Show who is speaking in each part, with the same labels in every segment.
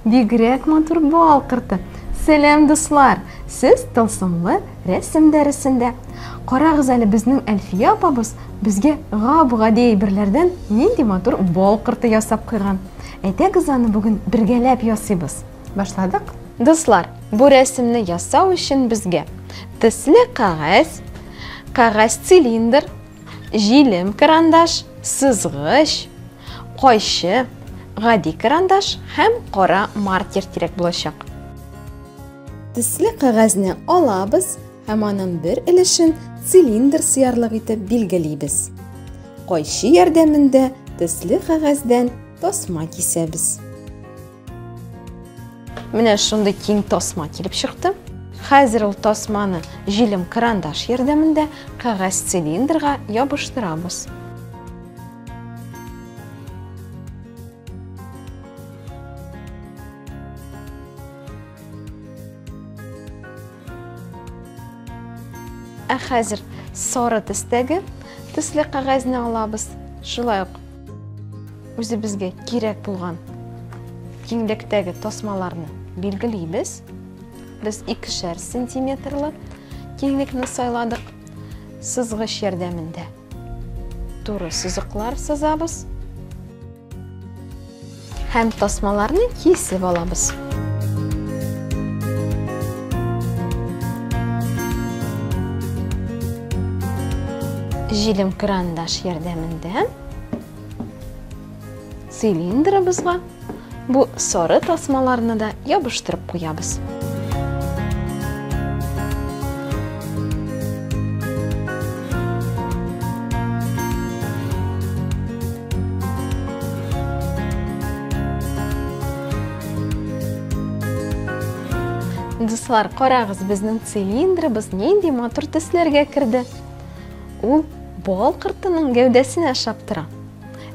Speaker 1: бигрәк матур бал корты. Сәлам, дуслар! Сез тылсымлы рәсем дәресендә. Карагыз әле, безнең Әлфия апабыз безгә гап-гади әйберләрдән нинди матур бал корты ясап куйган. Әйтәгез, аны бүген бергәләп ясыйбыз. Башладык? Дуслар, бу рәсемне ясау өчен безгә төсле кагаз, кагаз цилиндр, җилем карандаш, сызгыч, кайчы, гади карандаш һәм кара маркер кирәк булачак. Төсле кагазны алабыз һәм аның бер өлешен цилиндр сыярлык итеп билгелибез. Кайчы ярдәмендә төсле кагаздан тасма кисәбез. Менә шундый киң тасма килеп чыкты. Хәзер ул тасманы җилем карандаш ярдәмендә кагаз цилиндрга ябыштырабыз. Хәзер сары төстәге төсле кагазны алабыз. Шулай ук үзебезгә кирәк булган киңлектәге тасмаларны билгелибез. Без 2 сантиметрлы киңлекне сайладык. Сызгыч ярдәмендә туры сызыклар сызабыз һәм тасмаларны кисеп алабыз. Җилем карандаш ярдәмендә цилиндрыбызга бу сары тасмаларны да ябыштырып куябыз. Дуслар, карагыз, безнең цилиндрыбыз нинди матур төсләргә керде. Ул бал кортының гәүдәсенә шаптыра.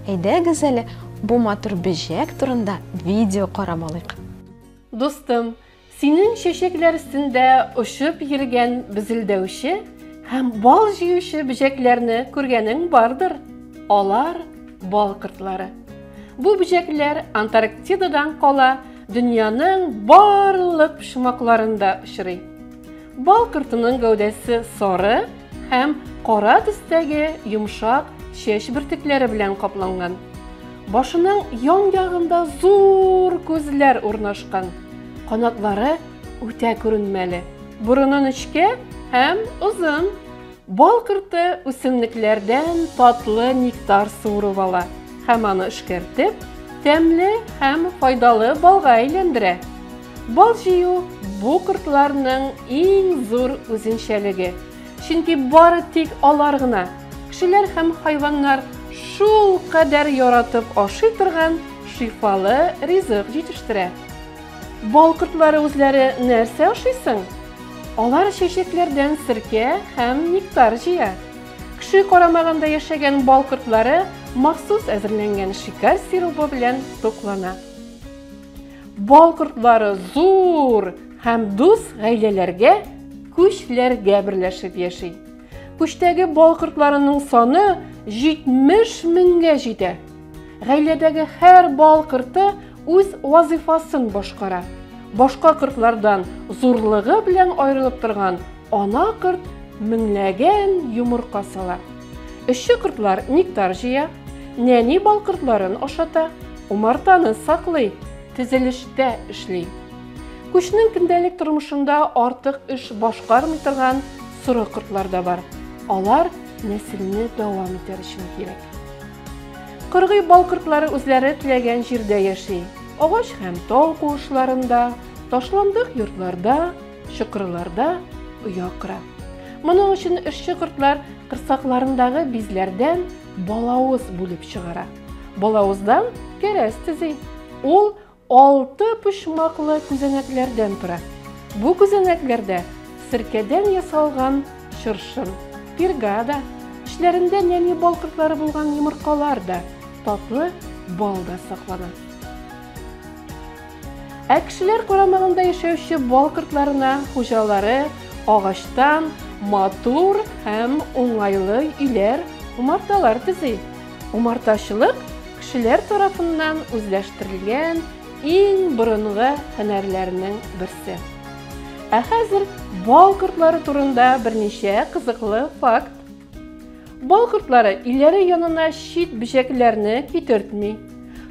Speaker 1: Әйдәгез әле бу матур бөҗәк турында видео карап алыйк.
Speaker 2: Достым, синең чәчәкләр өстендә ошып йөргән безелдәүче һәм бал җыючы бөҗәкләрне күргәнең бардыр. Алар бал кортлары. Бу бөҗәкләр Антарктидадан кала дөньяның барлык шымакларында очрый. Бал кортының гәүдәсе сары һәм кара төстәге йомшак чәч бөртекләре белән капланган. Башының ян ягында зур күзләр урнашкан. Канатлары үтә күренмәле. Бурыны нечкә һәм узын. Бал корты үсемлекләрдән татлы нектар суырып ала һәм аны эшкәртеп, тәмле һәм файдалы балга әйләндерә. Бал җыю бу кортларның иң зур үзенчәлеге. Чөнки бары тик алар гына, кешеләр һәм хайваннар шул кадәр яратып ашый торган шифалы ризык җитештерә. Бал кортлары үзләре нәрсә ашыйсың? Алар чәчәкләрдән серкә һәм нектар җыя. Кеше карамагында яшәгән бал кортлары махсус әзерләнгән шикәр сиропы белән туклана. Бал кортлары зур һәм дус гаиләләргә, күчләргә берләшеп яши. Күчтәге бал кортларының саны 70 меңгә җитә. Гаиләдәге һәр бал корты үз вазифасын башкара. Башка кортлардан зурлыгы белән аерылып торган ана корт меңләгән йомырка сала. Эшче кортлар нектар җыя, нәни бал кортларын ашата, умартаны саклый, төзелештә эшли. Күчнең көндәлек тормышында артык эш башкармый торган соры кортлар да бар. Алар нәселне дәвам итәр өчен кирәк. Кыргый бал кортлары үзләре теләгән җирдә яши. Агач һәм тау куышларында, ташландык йортларда, чокырларда оя кыра. Моның өчен эшче кортлар кырсакларындагы безләрдән балавыз бүлеп чыгара. Балавыздан кәрәс төзи. Ул 6 почмаклы күзәнәкләрдән тора. Бу күзәнәкләрдә серкәдән ясалган чыршын, пиргада, эчләрендә нәни бал кортлары булган йомыркалар да, татлы бал да саклана. Кешеләр карамагында яшәүче бал кортларына хуҗалары агачтан матур һәм уңайлы өйләр, умарталар төзи. Умартачылык кешеләр тарафыннан үзләштерелгән иң борынгы һөнәрләренең берсе. Ә хәзер бал кортлары турында берничә кызыклы факт. Бал кортлары иләре янына шит бишәкләрне китертми.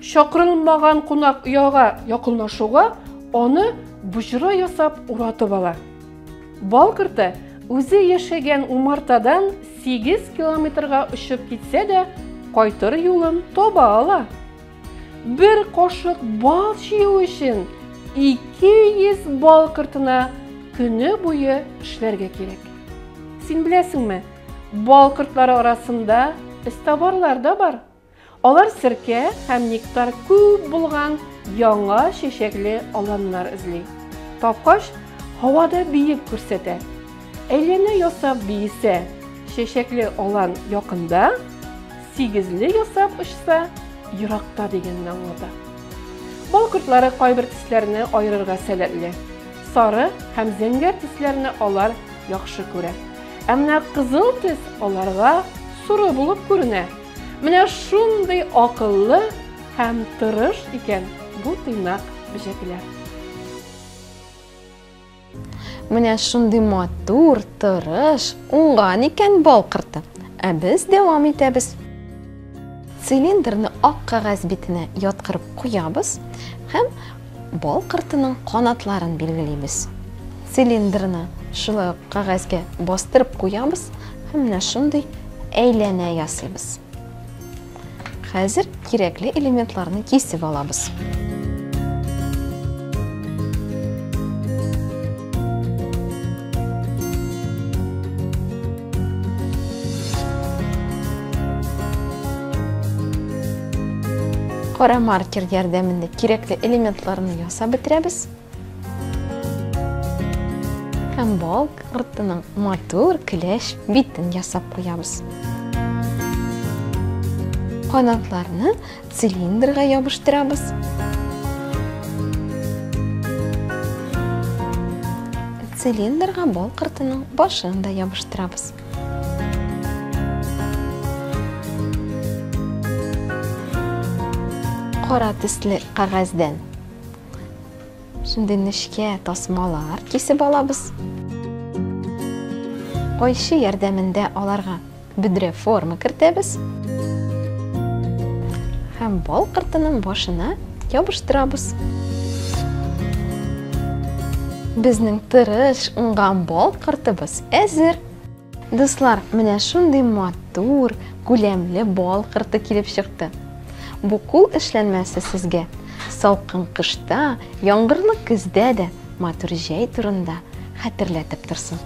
Speaker 2: Шакырылмаган кунак уяга якынлашуга аны бужра ясап уратып ала. Бал корты үзе яшәгән умартадан 8 километрга очып китсә дә, кайтыр юлын таба ала. Bir кашык бал җыю өчен 200 бал кортына көне буе эшләргә кирәк. Син беләсеңме, бал кортлары арасында истабарлар да бар. Алар сиркә һәм нектар күп булган яңа чәчәкле аланнар эзли. Тапкач, һавада биеп күрсәтә. Әйләнә ясап биесә, чәчәкле алан якында, 8ле ясап очса, еракта дигәнне аңлата. Бал кортлары кайбер төсләрне айырырга сәләтле. Сары һәм зәңгәр төсләрне алар яхшы күрә. Ә менә кызыл төс аларга суры булып күренә. Менә шундый акыллы һәм тырыш икән бу тыйнак бишәкләр.
Speaker 1: Менә шундый матур, тырыш, уңган икән бал корты. Ә без дәвам итәбез. Цилиндрны ак кагаз битенә яткырып куябыз һәм бал кортының канатларын билгелибез. Цилиндрны шулай кагазга бастырып куябыз һәм менә шундый әйләнә ясыйбыз. Хәзер кирәкле элементларны кисеп алабыз. Кара маркер ярдәмендә кирәкле элементларны ясап бетерәбез. Һәм бал кортының матур килеш битен ясап куябыз. Канатларны цилиндрга ябыштырабыз. Цилиндрга бал кортының башын да ябыштырабыз. Кара төсле кагаздан шундый нечкә тасмалар кисеп алабыз. Кайчы ярдәмендә аларга бүдре форма кертәбез. Һәм бал кортының башына ябыштырабыз. Безнең тырыш, уңган бал кортыбыз әзер. Дуслар, менә шундый матур, күләмле бал корты килеп чыкты. Бу кул эшләнмәсе сезгә салкын кышта, яңгырлы көздә дә матур җәй турында хәтерләтеп торсын.